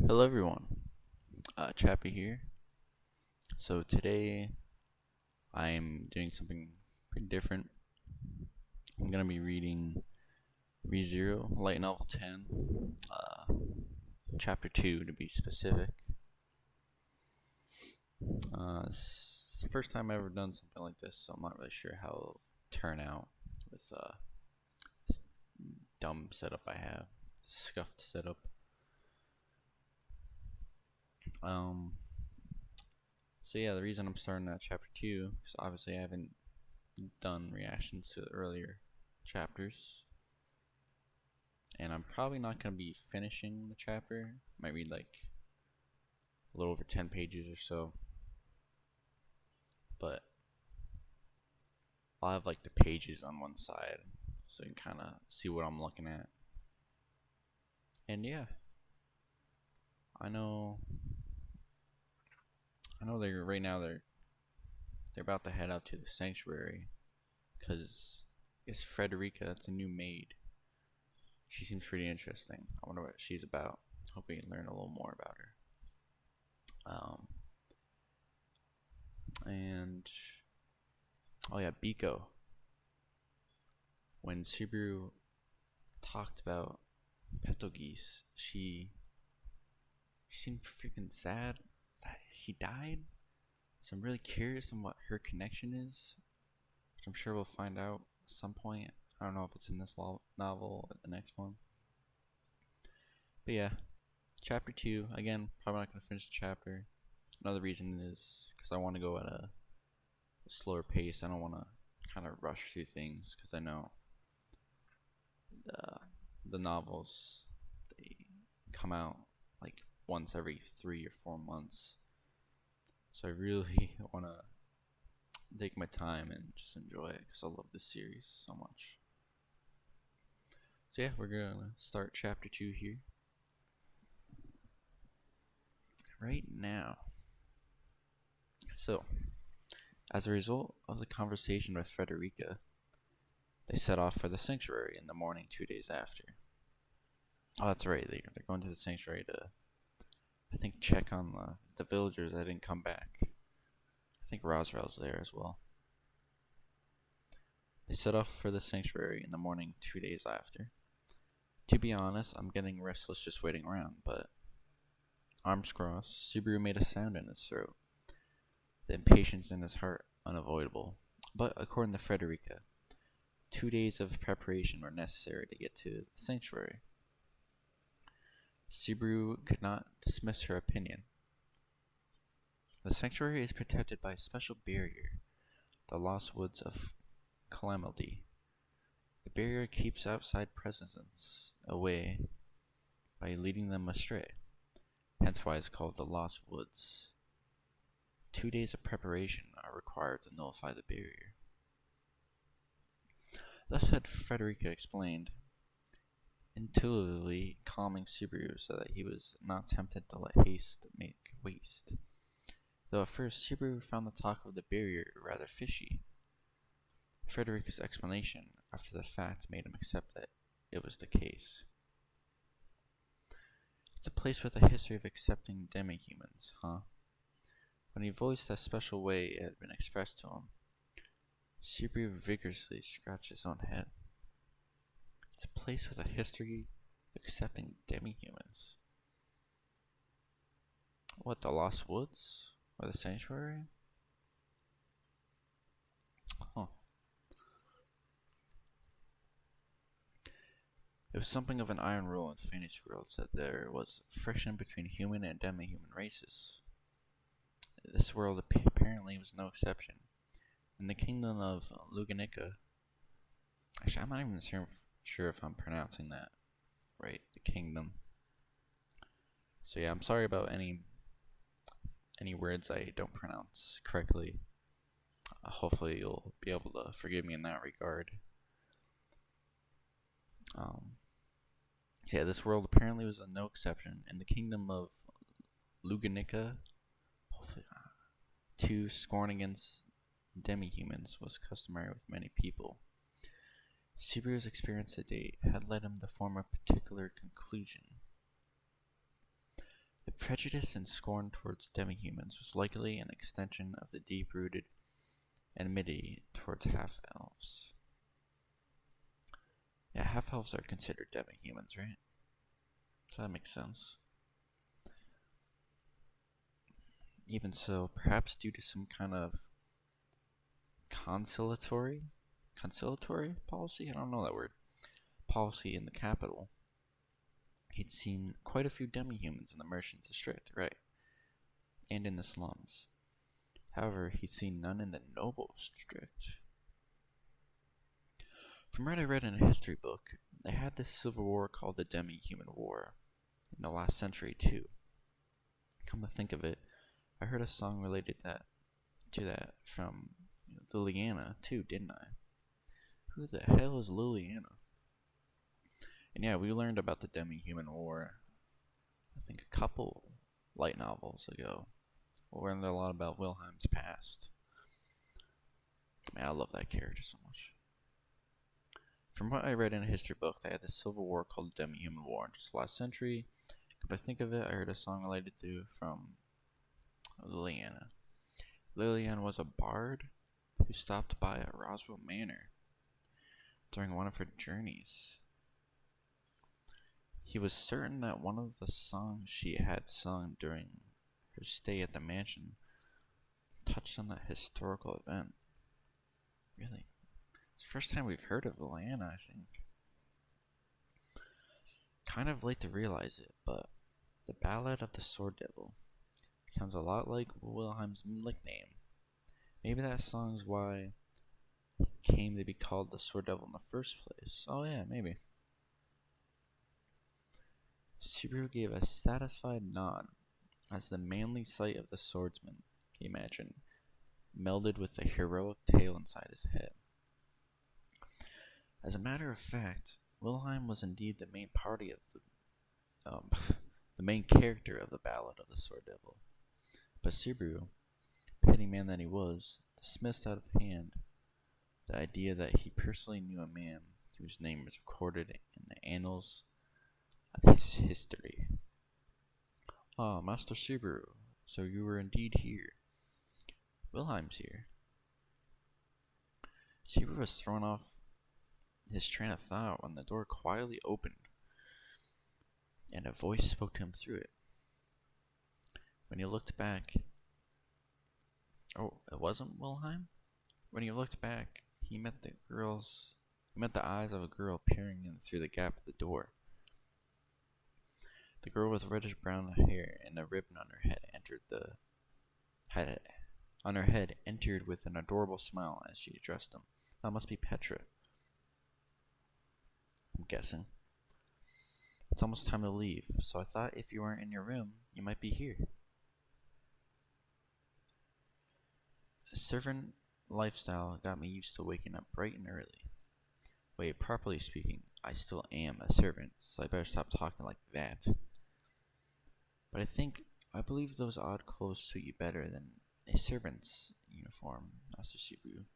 Hello everyone, Chappie here. So today I'm doing something pretty different. I'm gonna be reading ReZero, Light Novel 10, Chapter 2 to be specific. This is the first time I've ever done something like this, so I'm not really sure how it'll turn out with this dumb setup I have, scuffed setup. Um, so yeah, the reason I'm starting at Chapter 2 is obviously I haven't done reactions to the earlier chapters, and I'm probably not going to be finishing the chapter. Might read like a little over 10 pages or so, but I'll have like the pages on one side so you can kind of see what I'm looking at. And yeah, I know they're right now they're about to head out to the sanctuary because I guess Frederica, that's a new maid. She seems pretty interesting. I wonder what she's about. Hope we can learn a little more about her. And oh yeah, Biko. When Subaru talked about Petogis, she seemed freaking sad that he died. So I'm really curious on what her connection is, which I'm sure we'll find out at some point. I don't know if it's in this novel or the next one. But yeah, chapter 2. Again, probably not going to finish the chapter. Another reason is because I want to go at a slower pace. I don't want to kind of rush through things because I know the novels, they come out like once every 3 or 4 months. So I really want to take my time and just enjoy it because I love this series so much. So yeah, we're gonna start chapter 2 here right now. So, as a result of the conversation with Frederica, they set off for the sanctuary in the morning 2 days after. Oh, that's right. They're going to the sanctuary to, I think, check on the villagers that didn't come back. I think Rosrell's there as well. They set off for the sanctuary in the morning 2 days after. To be honest, I'm getting restless just waiting around, but arms crossed, Subaru made a sound in his throat. The impatience in his heart unavoidable. But according to Frederica, 2 days of preparation were necessary to get to the sanctuary. Subaru could not dismiss her opinion. The sanctuary is protected by a special barrier, the Lost Woods of Calamity. The barrier keeps outside presence away by leading them astray, hence why it's called the Lost Woods. 2 days of preparation are required to nullify the barrier. Thus had Frederica explained, intuitively calming Subaru so that he was not tempted to let haste make waste. Though at first Subaru found the talk of the barrier rather fishy, Frederica's explanation after the fact made him accept that it was the case. It's a place with a history of accepting demi-humans, huh? When he voiced that special way it had been expressed to him, Subaru vigorously scratched his own head. It's a place with a history of accepting demi-humans. What, the Lost Woods? Or the Sanctuary? Huh. It was something of an iron rule in fantasy worlds that there was friction between human and demi-human races. This world apparently was no exception. In the kingdom of Luganica, actually I'm not even sure if I'm pronouncing that right, the kingdom. So yeah, I'm sorry about any words I don't pronounce correctly. Hopefully you'll be able to forgive me in that regard. So yeah, this world apparently was no exception. In the kingdom of Luganica, hopefully, to scorn against demi-humans was customary with many people. Subaru's experience to date had led him to form a particular conclusion. Prejudice and scorn towards demi-humans was likely an extension of the deep-rooted enmity towards half-elves. Yeah, half-elves are considered demi-humans, right? So that makes sense. Even so, perhaps due to some kind of conciliatory policy? I don't know that word. Policy in the capital. He'd seen quite a few demi-humans in the merchants' district, right? And in the slums. However, he'd seen none in the nobles' district. From what I read in a history book, they had this civil war called the Demi-Human War in the last century too. Come to think of it, I heard a song related to that from Liliana too, didn't I? Who the hell is Liliana? And yeah, we learned about the Demi-Human War, I think a couple light novels ago. We learned a lot about Wilhelm's past. Man, I love that character so much. From what I read in a history book, they had this civil war called the Demi-Human War in just last century. If I think of it, I heard a song related to from Liliana. Liliana was a bard who stopped by at Roswell Manor during one of her journeys. He was certain that one of the songs she had sung during her stay at the mansion touched on that historical event. Really? It's the first time we've heard of Liliana, I think. Kind of late to realize it, but the Ballad of the Sword Devil sounds a lot like Wilhelm's nickname. Maybe that song's why he came to be called the Sword Devil in the first place. Oh yeah, maybe. Subaru gave a satisfied nod as the manly sight of the swordsman, he imagined, melded with the heroic tale inside his head. As a matter of fact, Wilhelm was indeed the main party of the main character of the Ballad of the Sword Devil. But Subaru, petty man that he was, dismissed out of hand the idea that he personally knew a man whose name was recorded in the annals of his history. Ah, Master Subaru, so you were indeed here. Wilhelm's here. Subaru was thrown off his train of thought when the door quietly opened and a voice spoke to him through it. When he looked back, it wasn't Wilhelm? When he looked back, he met the eyes of a girl peering in through the gap of the door. The girl with reddish brown hair and a ribbon on her head entered with an adorable smile as she addressed him. That must be Petra, I'm guessing. It's almost time to leave, so I thought if you weren't in your room, you might be here. A servant lifestyle got me used to waking up bright and early. Wait, properly speaking, I still am a servant, so I better stop talking like that. But I believe those odd clothes suit you better than a servant's uniform, Master Subaru.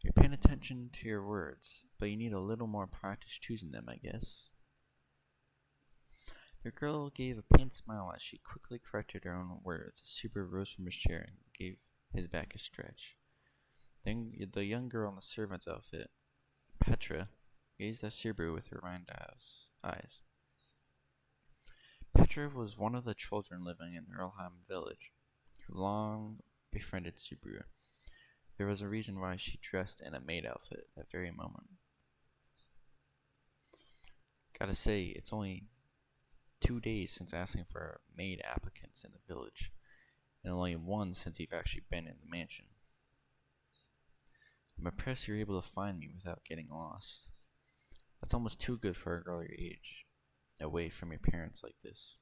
You're paying attention to your words, but you need a little more practice choosing them, I guess. The girl gave a pained smile as she quickly corrected her own words as Subaru rose from his chair and gave his back a stretch. Then the young girl in the servant's outfit, Petra, gazed at Subaru with her round eyes. Petra was one of the children living in Earlham village, who long befriended Subaru. There was a reason why she dressed in a maid outfit that very moment. Gotta say, it's only 2 days since asking for maid applicants in the village, and only one since you've actually been in the mansion. I'm impressed you're able to find me without getting lost. That's almost too good for a girl your age, away from your parents like this.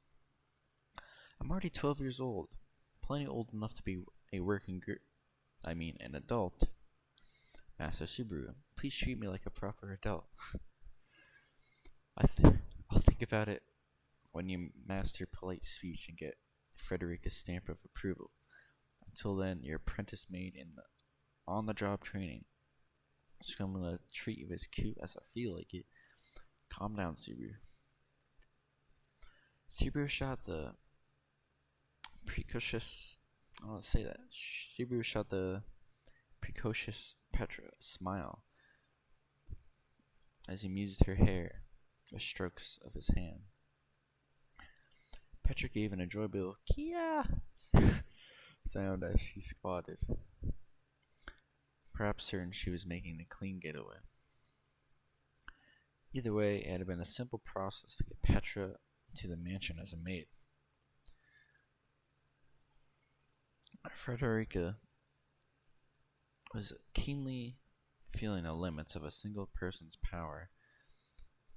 I'm already 12 years old, plenty old enough to be a an adult. Master Subaru, please treat me like a proper adult. I'll think about it when you master polite speech and get Frederica's stamp of approval. Until then, your apprentice maid in on-the-job training. So I'm gonna treat you as cute as I feel like it. Calm down, Subaru. Subaru shot the precocious. Let's say that. Subaru shot the precocious Petra a smile as he mused her hair with strokes of his hand. Petra gave an enjoyable Kia sound as she squatted, perhaps certain she was making a clean getaway. Either way, it had been a simple process to get Petra to the mansion as a maid. Frederica was keenly feeling the limits of a single person's power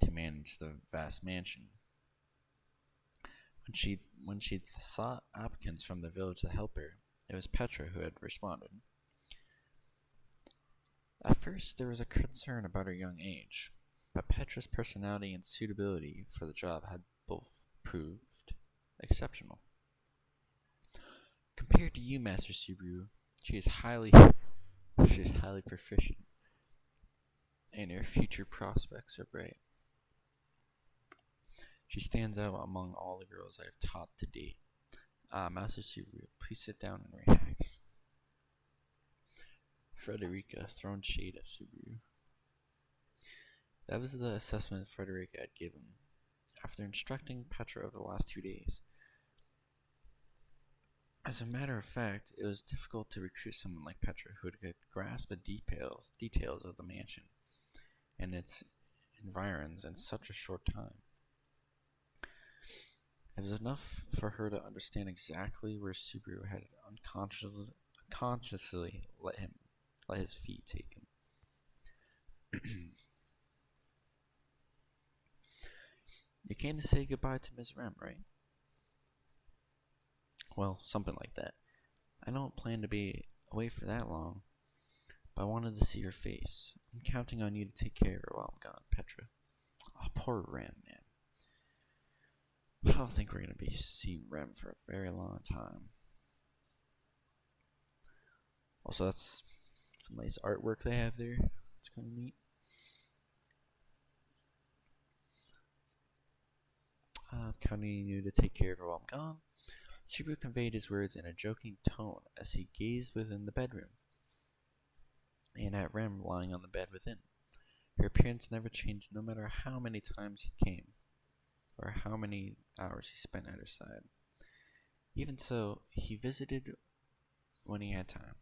to manage the vast mansion. When she sought applicants from the village to help her, it was Petra who had responded. At first, there was a concern about her young age, but Petra's personality and suitability for the job had both proved exceptional. Compared to you, Master Subaru, she is highly proficient, and her future prospects are bright. She stands out among all the girls I have taught to date. Master Subaru, please sit down and relax. Frederica thrown shade at Subaru. That was the assessment Frederica had given after instructing Petra over the last 2 days. As a matter of fact, it was difficult to recruit someone like Petra who could grasp the details of the mansion and its environs in such a short time. It was enough for her to understand exactly where Subaru had unconsciously let his feet take him. You came to say goodbye to Miss Rem, right? Well, something like that. I don't plan to be away for that long, but I wanted to see her face. I'm counting on you to take care of her while I'm gone, Petra. Oh, poor Rem, man. I don't think we're going to be seeing Rem for a very long time. Also, that's some nice artwork they have there. It's kind of neat. I'm counting on you to take care of her while I'm gone. Subaru conveyed his words in a joking tone as he gazed within the bedroom, and at Rem lying on the bed within. Her appearance never changed no matter how many times he came, or how many hours he spent at her side. Even so, he visited when he had time.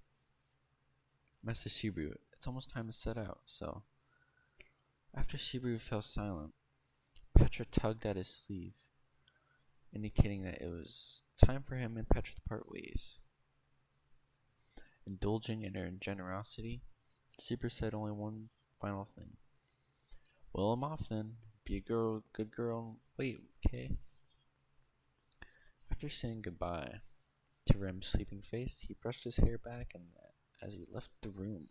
Master Subaru, it's almost time to set out, so... After Subaru fell silent, Petra tugged at his sleeve, indicating that it was time for him and Petra to part ways. Indulging in her generosity, Subaru said only one final thing. Well, I'm off then. Be a good girl, wait, okay? After saying goodbye to Rem's sleeping face, he brushed his hair back and as he left the room.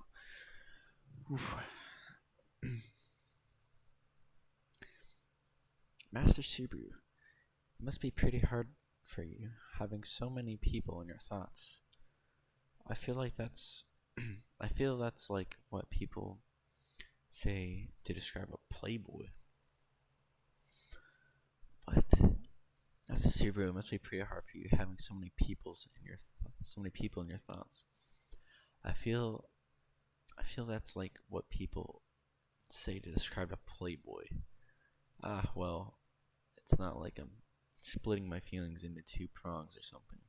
Master Subaru, it must be pretty hard for you, having so many people in your thoughts. I feel that's like what people say to describe a playboy. But as a Subaru, it must be pretty hard for you having so many people in your thoughts. I feel that's like what people say to describe a playboy. Well, it's not like I'm splitting my feelings into two prongs or something.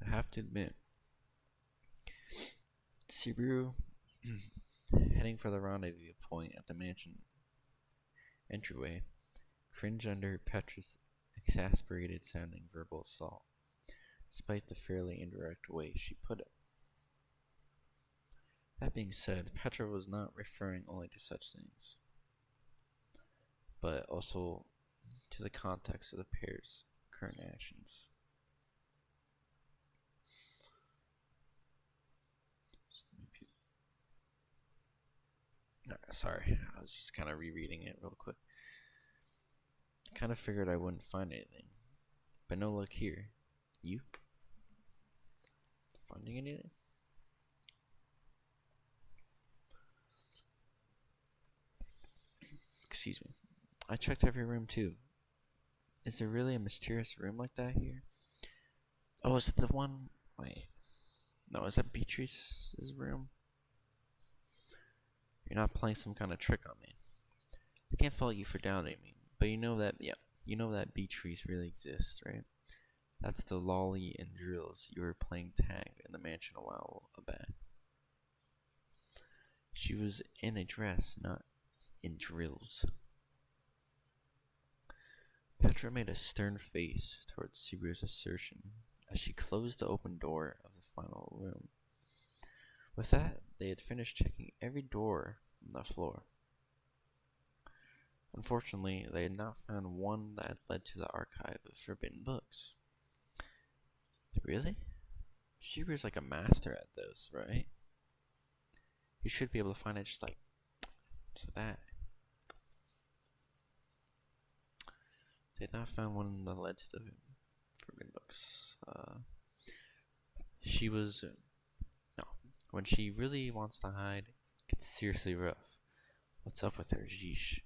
I have to admit, Subaru, heading for the rendezvous point at the mansion entryway, cringed under Petra's exasperated sounding verbal assault, despite the fairly indirect way she put it. That being said, Petra was not referring only to such things, but also to the context of the pair's current actions. Sorry, I was just kind of rereading it real quick. I kind of figured I wouldn't find anything, but no luck here. You? Finding anything? Excuse me. I checked every room too. Is there really a mysterious room like that here? Oh, is it the one? Wait. No, is that Beatrice's room? You're not playing some kind of trick on me. I can't fault you for doubting me, but you know that, yeah, you know that Beatrice really exists, right? That's the lolly and drills you were playing tag in the mansion a while back. She was in a dress, not in drills. Petra made a stern face towards Subaru's assertion as she closed the open door of the final room. With that, they had finished checking every door on the floor. Unfortunately, they had not found one that had led to the archive of forbidden books. Really? Subaru's like a master at those, right? You should be able to find it just that. They had not found one that led to the forbidden books. She was no. When she really wants to hide, it gets seriously rough. What's up with her? Jeesh.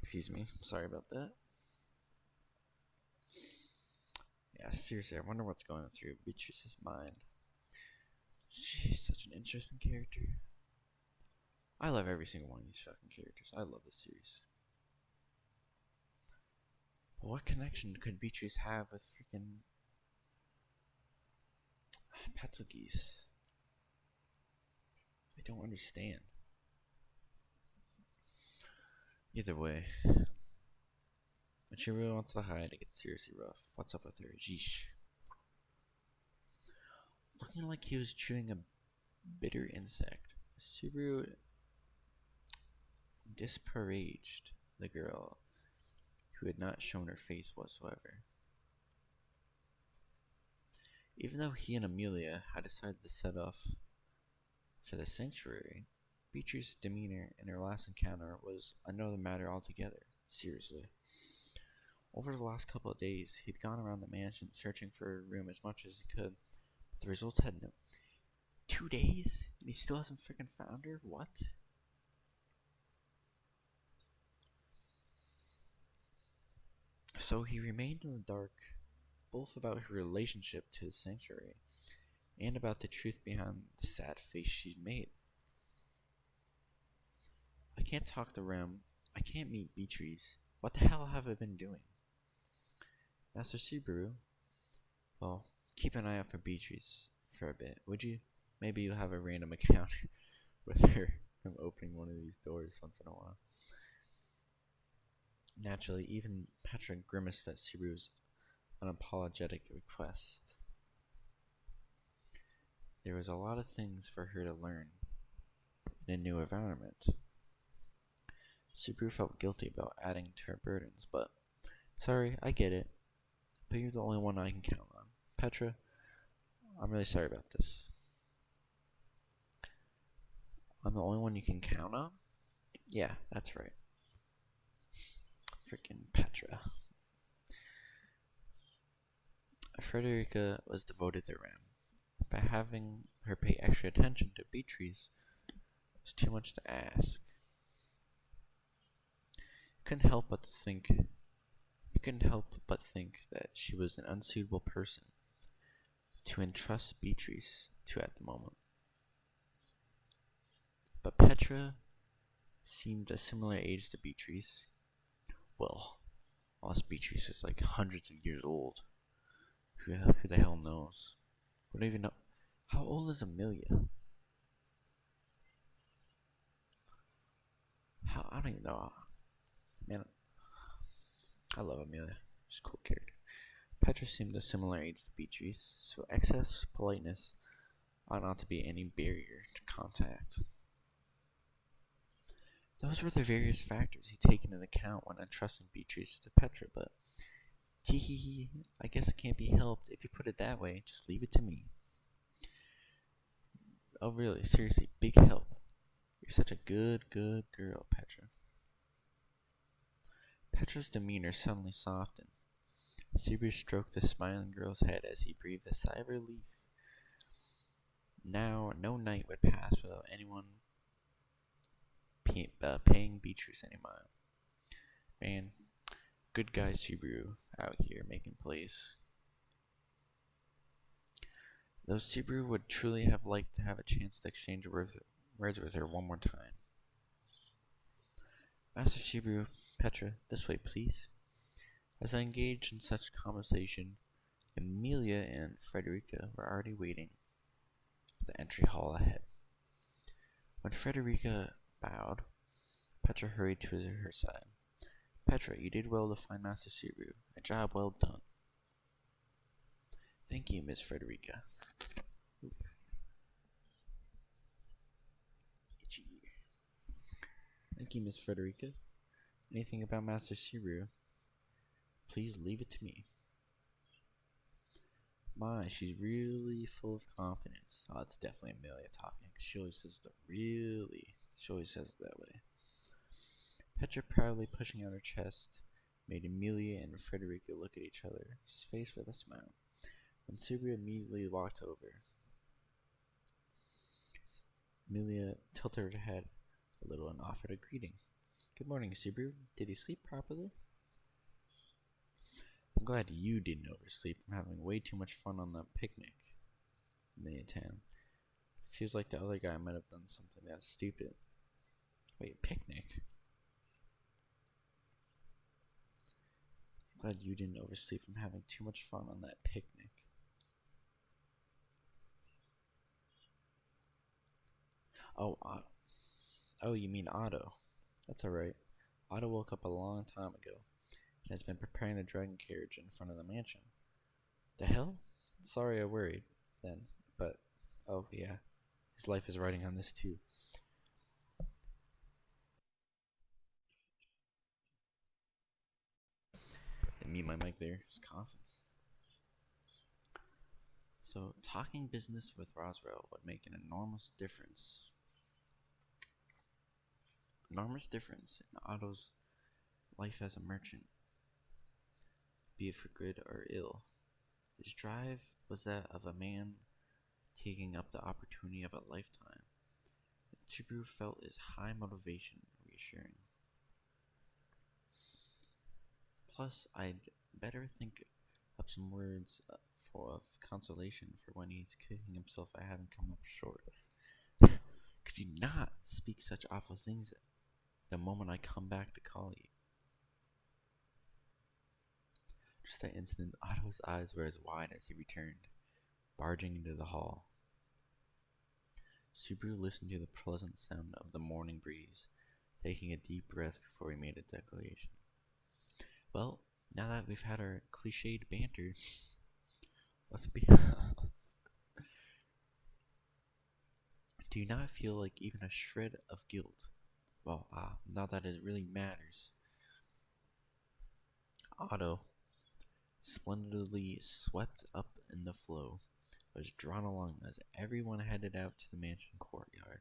Excuse me. Sorry about that. Yeah, seriously, I wonder what's going through Beatrice's mind. She's such an interesting character. I love every single one of these fucking characters. I love this series. But what connection could Beatrice have with freaking Petzelgeese? I don't understand. Either way, when she really wants to hide, it gets seriously rough. What's up with her? Jeesh. Looking like he was chewing a bitter insect, Subaru disparaged the girl who had not shown her face whatsoever. Even though he and Amelia had decided to set off for the sanctuary, Beatrice's demeanor in her last encounter was another matter altogether. Seriously. Over the last couple of days, he'd gone around the mansion searching for her room as much as he could, but the results had no. 2 days? And he still hasn't freaking found her? What? So he remained in the dark, both about her relationship to the sanctuary and about the truth behind the sad face she'd made. I can't talk to Rem. I can't meet Beatrice. What the hell have I been doing? Master Subaru? Well, keep an eye out for Beatrice for a bit, would you? Maybe you'll have a random encounter with her from opening one of these doors once in a while. Naturally, even Petra grimaced at Subaru's unapologetic request. There was a lot of things for her to learn in a new environment. Subaru felt guilty about adding to her burdens, but sorry, I get it. But you're the only one I can count on. Petra, I'm really sorry about this. I'm the only one you can count on? Yeah, that's right. Freaking Petra. Frederica was devoted to Ram. By having her pay extra attention to Beatrice was too much to ask. You couldn't help but think that she was an unsuitable person to entrust Beatrice to at the moment. But Petra seemed a similar age to Beatrice. Well, unless Beatrice is like hundreds of years old. Who the hell knows? We don't even know. How old is Amelia? I don't even know. Man, I love Amelia. She's a cool character. Petra seemed a similar age to Beatrice, so excess politeness ought not to be any barrier to contact. Those were the various factors he'd taken into account when entrusting Beatrice to Petra, but teehee, I guess it can't be helped if you put it that way. Just leave it to me. Oh, really? Seriously, big help. You're such a good girl, Petra. Petra's demeanor suddenly softened. Subaru stroked the smiling girl's head as he breathed a sigh of relief. Now, no night would pass without anyone paying Beatrice any mind. Man, good guy Subaru out here making plays. Though Subaru would truly have liked to have a chance to exchange words with her one more time. Master Subaru, Petra, this way, please. As I engaged in such conversation, Amelia and Frederica were already waiting at the entry hall ahead. When Frederica bowed, Petra hurried to her side. Petra, you did well to find Master Subaru. A job well done. Thank you, Miss Frederica. Itchy ear. Thank you, Miss Frederica. Anything about Master Subaru, please leave it to me. My, she's really full of confidence. Oh, it's definitely Amelia talking. She always says it that way. Petra, proudly pushing out her chest, made Amelia and Frederica look at each other, his face with a smile. When Subaru immediately walked over, Amelia tilted her head a little and offered a greeting. Good morning, Subaru. Did you sleep properly? I'm glad you didn't oversleep. I'm having way too much fun on that picnic. Amelia Tan. Feels like the other guy might have done something that stupid. Wait, picnic? I'm glad you didn't oversleep. I'm having too much fun on that picnic. Oh, you mean Otto. That's alright. Otto woke up a long time ago and has been preparing the dragon carriage in front of the mansion. The hell? Sorry I worried then, but oh yeah, his life is riding on this too. I mute my mic there. It's coughing. So, talking business with Roswell would make an enormous difference. Enormous difference in Otto's life as a merchant, be it for good or ill. His drive was that of a man taking up the opportunity of a lifetime. Subaru felt his high motivation reassuring. Plus, I'd better think up some words of consolation for when he's kicking himself I haven't come up short. Could you not speak such awful things the moment I come back to call you? Just that instant, Otto's eyes were as wide as he returned, barging into the hall. Subaru listened to the pleasant sound of the morning breeze, taking a deep breath before he made a declaration. Well, now that we've had our cliched banter, let's be Do you not feel like even a shred of guilt? Well, not that it really matters. Otto, splendidly swept up in the flow, was drawn along as everyone headed out to the mansion courtyard.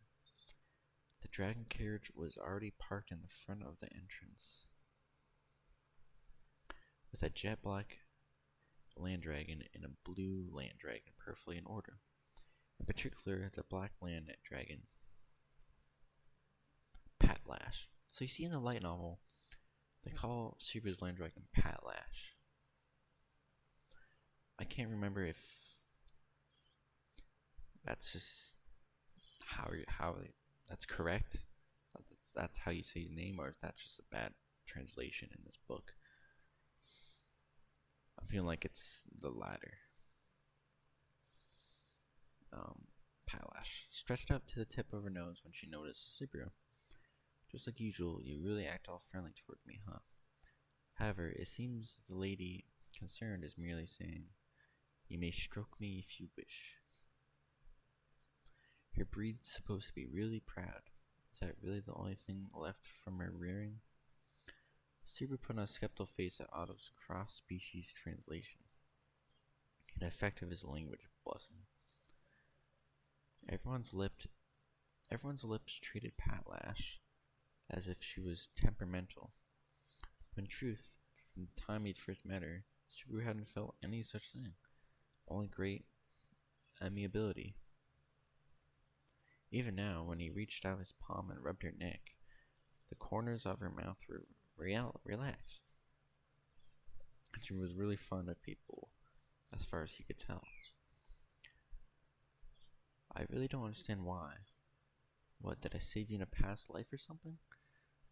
The dragon carriage was already parked in the front of the entrance, with a jet black land dragon and a blue land dragon perfectly in order. In particular, the black land dragon, Patlash. So you see in the light novel, they call Subaru's land dragon Patlash. I can't remember if that's just how that's correct. That's how you say his name, or if that's just a bad translation in this book. I feel like it's the latter. Patlash stretched up to the tip of her nose when she noticed Subaru. Just like usual, you really act all friendly toward me, huh? However, it seems the lady concerned is merely saying, you may stroke me if you wish. Your breed's supposed to be really proud. Is that really the only thing left from her rearing? Subaru put on a skeptical face at Otto's cross-species translation, an effect of his language blessing. Everyone's lips treated Patlash as if she was temperamental. But in truth, from the time he'd first met her, Subaru hadn't felt any such thing. Only great amiability. Even now, when he reached out his palm and rubbed her neck, The corners of her mouth were relaxed. And she was really fond of people, as far as he could tell. I really don't understand why. What, did I save you in a past life or something?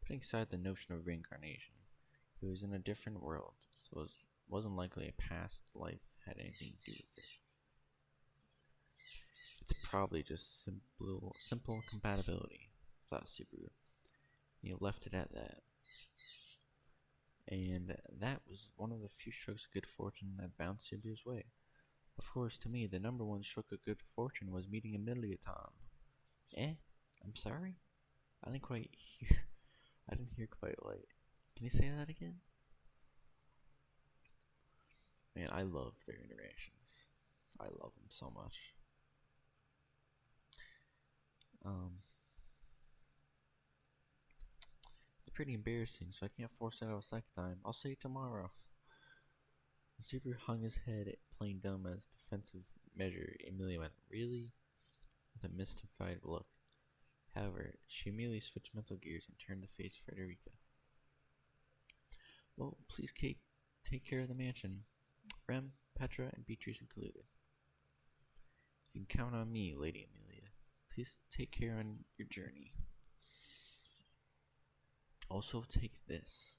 Putting aside the notion of reincarnation, he was in a different world, so it wasn't likely a past life had anything to do with it. It's probably just simple compatibility, thought Subaru. He left it at that. And that was one of the few strokes of good fortune that bounced Subaru's way. Of course, to me, the number one stroke of good fortune was meeting Amelia Tom. I'm sorry? I didn't quite hear. I didn't hear quite right. Can you say that again? Man, I love their interactions. I love them so much. It's pretty embarrassing, so I can't force it out a second time. I'll say it tomorrow. Subaru hung his head, playing dumb as defensive measure. Amelia went, "Really?" with a mystified look. However, she immediately switched mental gears and turned to face Frederica. "Well, please take care of the mansion. Rem, Petra, and Beatrice included. You can count on me, Lady Amelia. Please take care on your journey. Also, take this."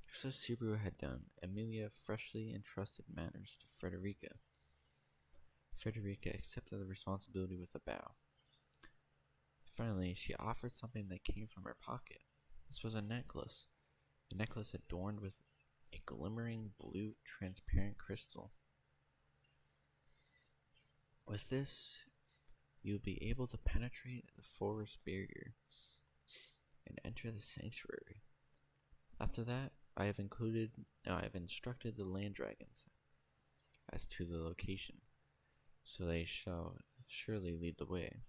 Just as Subaru had done, Amelia freshly entrusted matters to Frederica. Frederica accepted the responsibility with a bow. Finally, she offered something that came from her pocket. This was a necklace adorned with a glimmering blue transparent crystal. With this, you'll be able to penetrate the forest barrier and enter the sanctuary. After that, I have instructed the land dragons as to the location, so they shall surely lead the way.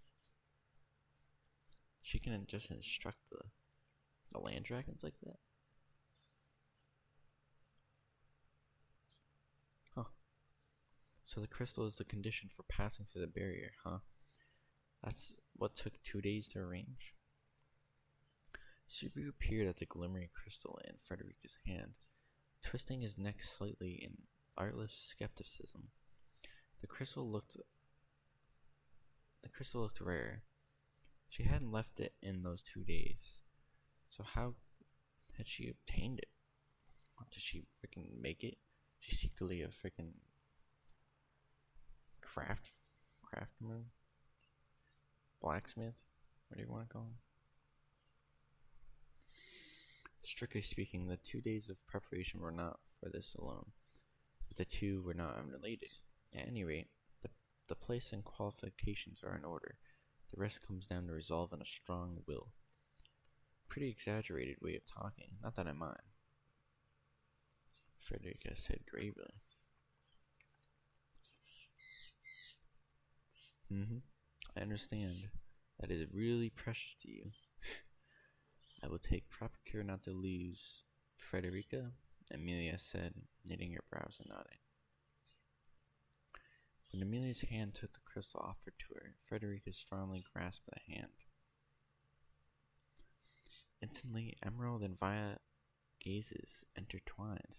She can just instruct the land dragons like that? Huh. So the crystal is the condition for passing through the barrier, huh? That's what took 2 days to arrange? Subaru peered at the glimmering crystal in Frederica's hand, twisting his neck slightly in artless skepticism. The crystal looked rare. She hadn't left it in those 2 days. So how had she obtained it? Did she freaking make it? She's secretly a freaking craftsman? Blacksmith? What do you want to call him? Strictly speaking, the 2 days of preparation were not for this alone, but the two were not unrelated. At any rate, the place and qualifications are in order. The rest comes down to resolve and a strong will. Pretty exaggerated way of talking, not that I mind, Frederica said gravely. I understand. That is really precious to you. I will take proper care not to lose Frederica, Amelia said, knitting her brows and nodding. When Amelia's hand took the crystal offered to her, Frederica strongly grasped the hand. Instantly, emerald and violet gazes intertwined,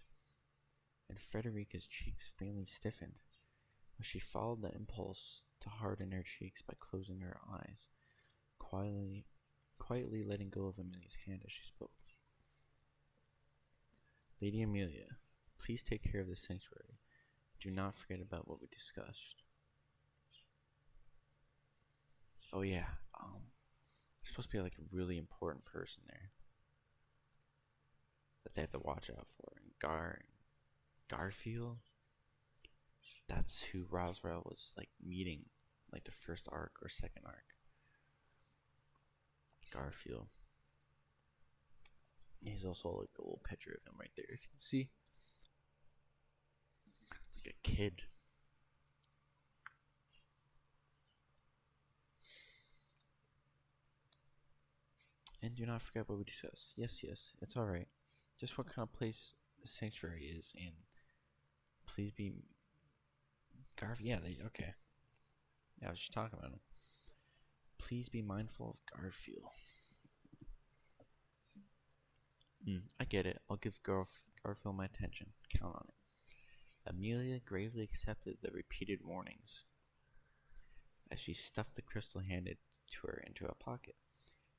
and Frederica's cheeks faintly stiffened, but she followed the impulse to harden her cheeks by closing her eyes, quietly letting go of Amelia's hand as she spoke. Lady Amelia, please take care of the sanctuary. Do not forget about what we discussed. Oh yeah, there's supposed to be like a really important person there that they have to watch out for. And Garfield, that's who Roswell was like meeting, like the first arc or second arc. Garfield. He's also like a little picture of him right there, if you can see. Like a kid. And do not forget what we discussed. Yes, it's alright. Just what kind of place the sanctuary is, and please be Garfield. Yeah, okay. Yeah, I was just talking about him. Please be mindful of Garfield. I get it. I'll give Garfield my attention. Count on it. Amelia gravely accepted the repeated warnings as she stuffed the crystal handed to her into a pocket.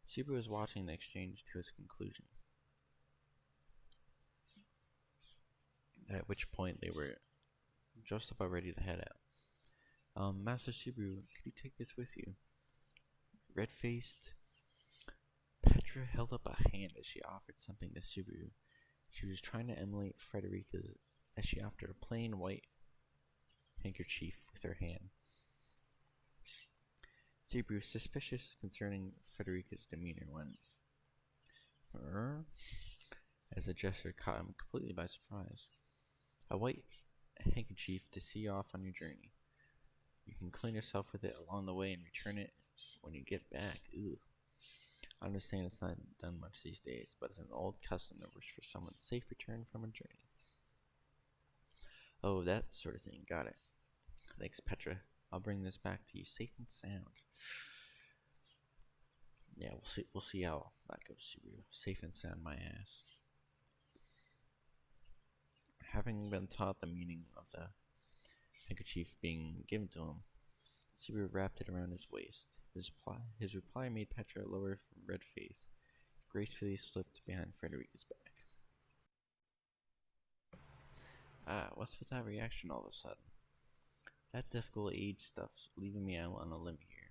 Subaru was watching the exchange to its conclusion, at which point they were just about ready to head out. Master Subaru, could you take this with you? Red-faced Petra held up a hand as she offered something to Subaru. She was trying to emulate Frederica's as she offered a plain white handkerchief with her hand. Subaru, suspicious concerning Frederica's demeanor, went, as the gesture caught him completely by surprise. A white handkerchief to see you off on your journey. You can clean yourself with it along the way and return it when you get back. Ooh. I understand it's not done much these days, but it's an old custom that works for someone's safe return from a journey. Oh, that sort of thing. Got it. Thanks, Petra. I'll bring this back to you safe and sound. Yeah, we'll see how that goes, Subaru. Safe and sound, my ass. Having been taught the meaning of the handkerchief being given to him, Subaru wrapped it around his waist. His reply made Petra lower her red face, gracefully slipped behind Frederica's back. What's with that reaction all of a sudden? That difficult age stuff's leaving me out on a limb here.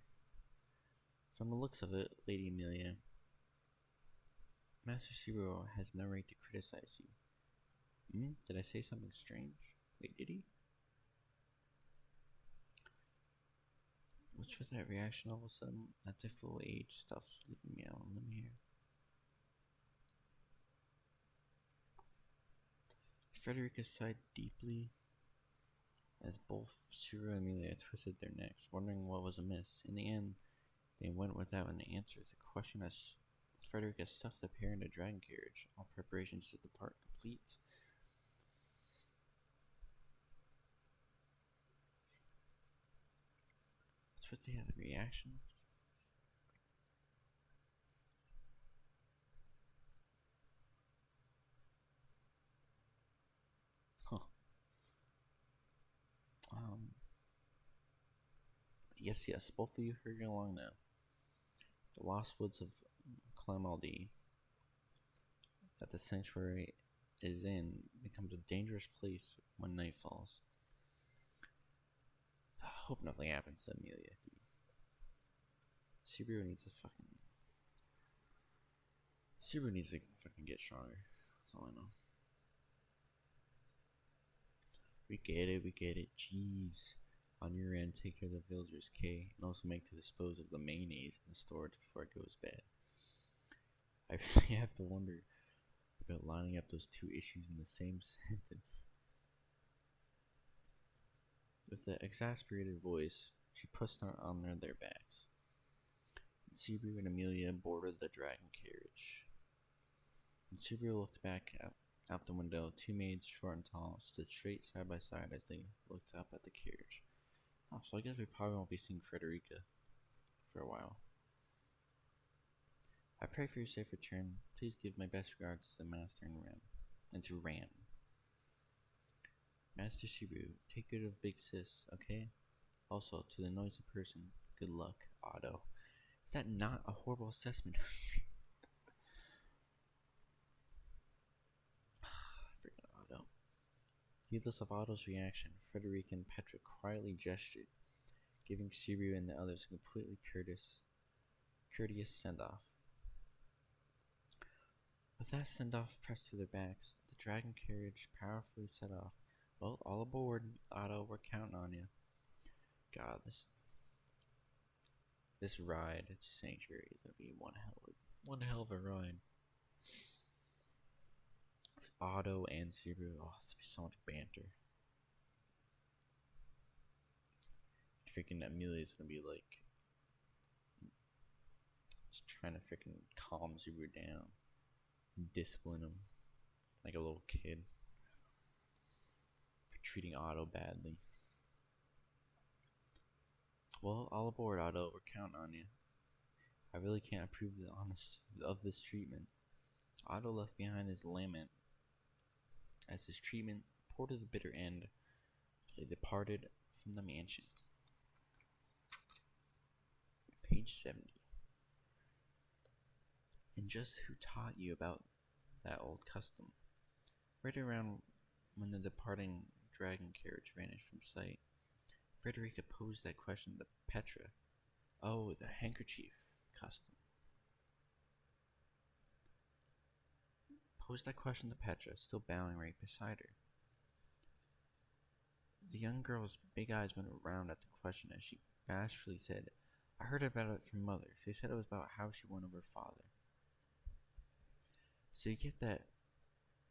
From the looks of it, Lady Amelia, Master Subaru has no right to criticize you. Did I say something strange? Wait, did he? What's with that reaction all of a sudden? That difficult age stuff's leaving me out on a limb here. Frederica sighed deeply as both Subaru and Amelia twisted their necks, wondering what was amiss. In the end, they went without an answer to the question as Frederica stuffed the pair in a dragon carriage, all preparations to depart complete. What's with the reaction? Huh. Yes, both of you hurry along now. The lost woods of Clamaldi that the sanctuary is in becomes a dangerous place when night falls. I hope nothing happens to Amelia. Subaru needs to fucking get stronger. That's all I know. We get it. Jeez. On your end, take care of the villagers, Kay, and also make to dispose of the mayonnaise in the storage before it goes bad. I really have to wonder about lining up those two issues in the same sentence. With an exasperated voice, she pushed on their backs. Subaru and Amelia boarded the dragon carriage. When Subaru looked back out the window, two maids, short and tall, stood straight side by side as they looked up at the carriage. Oh, so I guess we probably won't be seeing Frederica for a while. I pray for your safe return. Please give my best regards to the Master and to Ram. Master Subaru, take good of Big Sis, okay? Also, to the noisy person, good luck, Otto. Is that not a horrible assessment? Freaking Otto. Heedless of Otto's reaction, Frederica and Petra quietly gestured, giving Subaru and the others a completely courteous send-off. With that send-off pressed to their backs, the dragon carriage powerfully set off. Well, all aboard, Otto, we're counting on you. God, this ride to Sanctuary is gonna be one hell of a ride. With Otto and Subaru, oh, it's gonna be so much banter. Freaking Amelia's gonna be like just trying to freaking calm Subaru down, discipline him like a little kid for treating Otto badly. Well, all aboard, Otto. We're counting on you. I really can't approve of this treatment. Otto left behind his lament as his treatment poured to the bitter end as they departed from the mansion. Page 70. And just who taught you about that old custom? Right around when the departing dragon carriage vanished from sight, Frederica posed that question to Petra. Oh, the handkerchief custom. Posed that question to Petra, still bowing right beside her. The young girl's big eyes went around at the question as she bashfully said, I heard about it from Mother. She said it was about how she won over Father. So you get that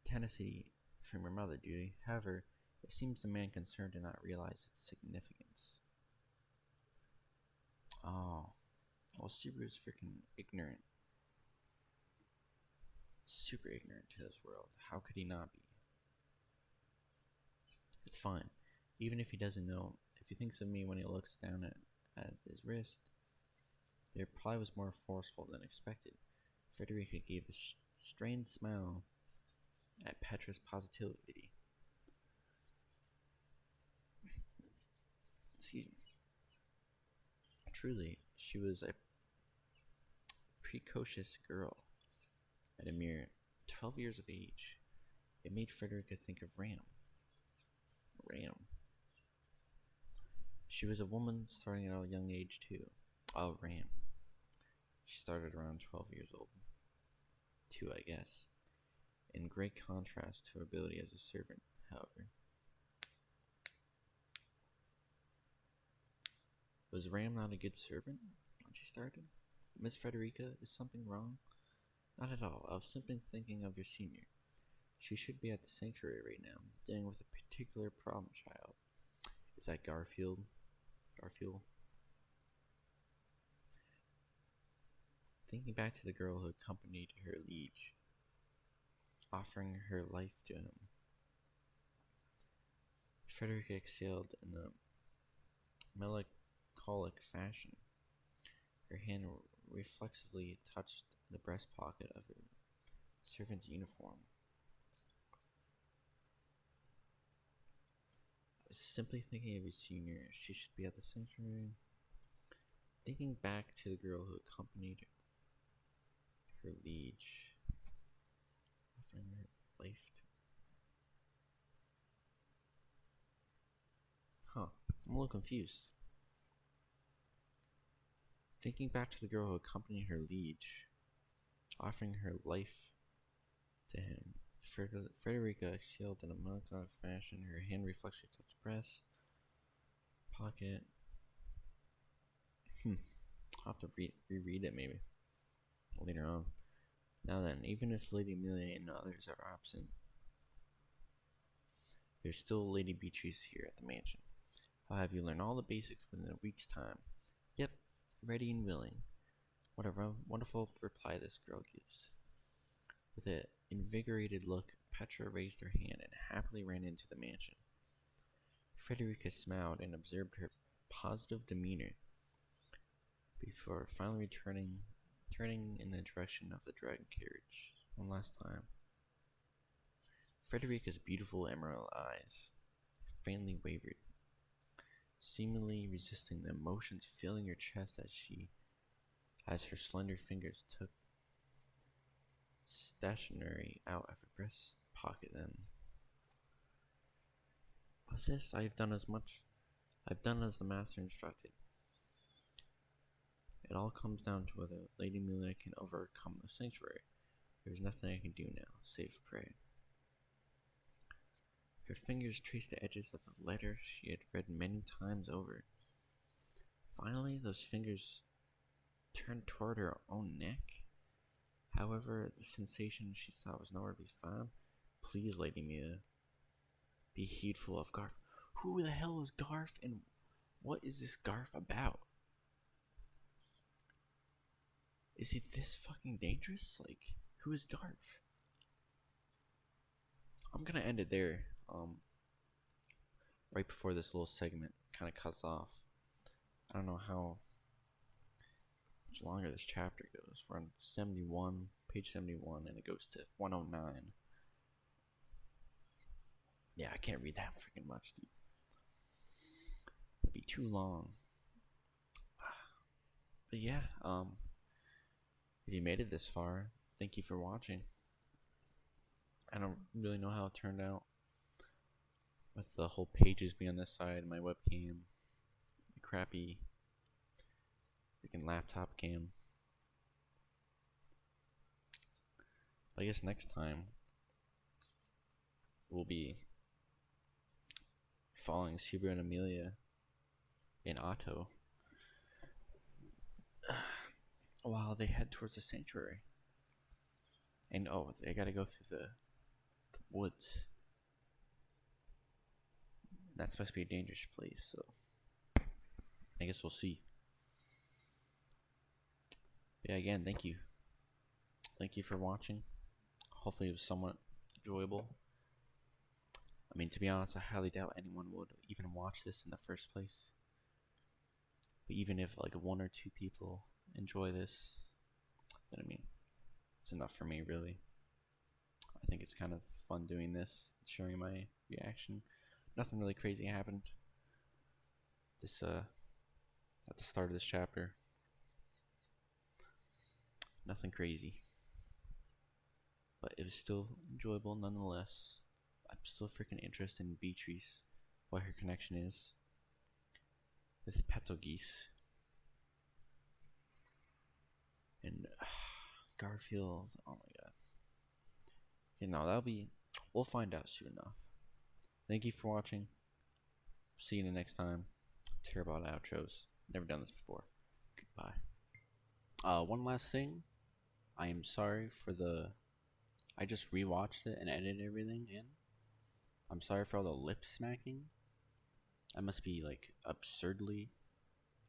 tenacity from your mother, do you? However, it seems the man concerned did not realize its significance. Oh, well, Subaru's freaking ignorant. Super ignorant to this world. How could he not be? It's fine. Even if he doesn't know, if he thinks of me when he looks down at his wrist, it probably was more forceful than expected. Frederica gave a strained smile at Petra's positivity. Excuse me. Truly, she was a precocious girl. At a mere 12 years of age, it made Frederica think of Ram. She was a woman starting at a young age too. Oh, Ram. She started around 12 years old. Too, I guess. In great contrast to her ability as a servant, however. Was Ram not a good servant when she started? Miss Frederica, is something wrong? Not at all. I was simply thinking of your senior. She should be at the sanctuary right now, dealing with a particular problem child. Is that Garfield? Thinking back to the girl who accompanied her liege, offering her life to him, Frederica exhaled in a melancholic fashion. Her hand reflexively touched the breast pocket of her servant's uniform. I was simply thinking of your senior. She should be at the sanctuary. Thinking back to the girl who accompanied her liege, offering her life to... I'm a little confused. Thinking back to the girl who accompanied her liege, offering her life to him, Frederica exhaled in a melancholic fashion. Her hand reflexively touched the breast pocket. I'll have to reread it maybe later on. Now then, even if Lady Amelia and others are absent, there's still Lady Beatrice here at the mansion. I'll have you learn all the basics within a week's time. Yep, ready and willing. What a wonderful reply this girl gives. With an invigorated look, Petra raised her hand and happily ran into the mansion. Frederica smiled and observed her positive demeanor before finally turning in the direction of the dragon carriage one last time. Frederica's beautiful emerald eyes faintly wavered, seemingly resisting the emotions filling her chest as her slender fingers took stationery out of her breast pocket. Then, with this, I've done as the master instructed. It all comes down to whether Lady Amelia can overcome the sanctuary. There's nothing I can do now, save pray. Her fingers traced the edges of the letter she had read many times over. Finally, those fingers turned toward her own neck. However, the sensation she saw was nowhere to be found. Please, Lady Amelia, be heedful of Garf. Who the hell is Garf, and what is this Garf about? Is he this fucking dangerous? Like, who is Garf? I'm gonna end it there. Right before this little segment kind of cuts off. I don't know how much longer this chapter goes. We're on 71. page 71, and it goes to 109. Yeah, I can't read that freaking much, dude. It'd be too long. But yeah, if you made it this far, thank you for watching. I don't really know how it turned out with the whole pages being on this side, my webcam, the crappy freaking laptop cam. I guess next time we'll be following Subaru and Amelia in Otto while they head towards the sanctuary. And oh, they gotta go through the woods. That's supposed to be a dangerous place, so I guess we'll see. But yeah, again, thank you. Thank you for watching. Hopefully it was somewhat enjoyable. I mean, to be honest, I highly doubt anyone would even watch this in the first place. But even if like 1 or 2 people enjoy this, then I mean, it's enough for me, really. I think it's kind of fun doing this, sharing my reaction. Nothing really crazy happened this at the start of this chapter. Nothing crazy, but it was still enjoyable nonetheless. I'm still freaking interested in Beatrice, what her connection is with Petogis. And Garfield, oh my god. You know, we'll find out soon enough. Thank you for watching. See you next time. Terrible at outros. Never done this before. Goodbye. One last thing. I am sorry for I just rewatched it and edited everything in. I'm sorry for all the lip smacking. That must be like absurdly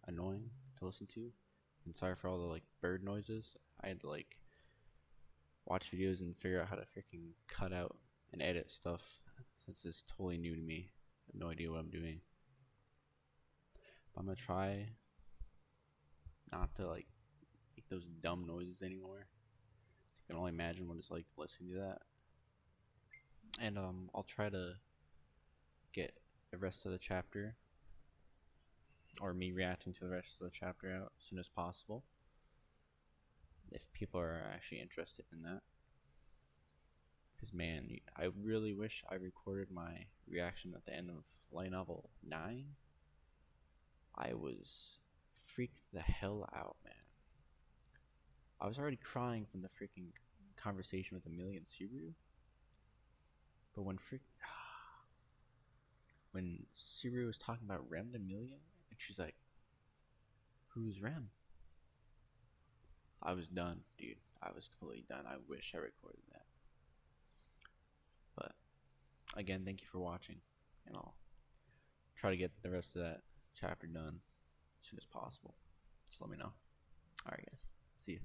annoying to listen to. And sorry for all the like bird noises. I had to like watch videos and figure out how to freaking cut out and edit stuff, since it's totally new to me. I have no idea what I'm doing. But I'm gonna try not to like make those dumb noises anymore. So you can only imagine what it's like listening to that. And I'll try to get the rest of the chapter, or me reacting to the rest of the chapter, out as soon as possible, if people are actually interested in that. Because man, I really wish I recorded my reaction at the end of light novel 9. I was freaked the hell out, man. I was already crying from the freaking conversation with Amelia and Subaru. But when Subaru was talking about Rem to Amelia, and she's like, "Who's Rem?" I was done, dude. I was completely done. I wish I recorded that. But again, thank you for watching, and I'll try to get the rest of that chapter done as soon as possible. Just let me know. Alright guys, see you.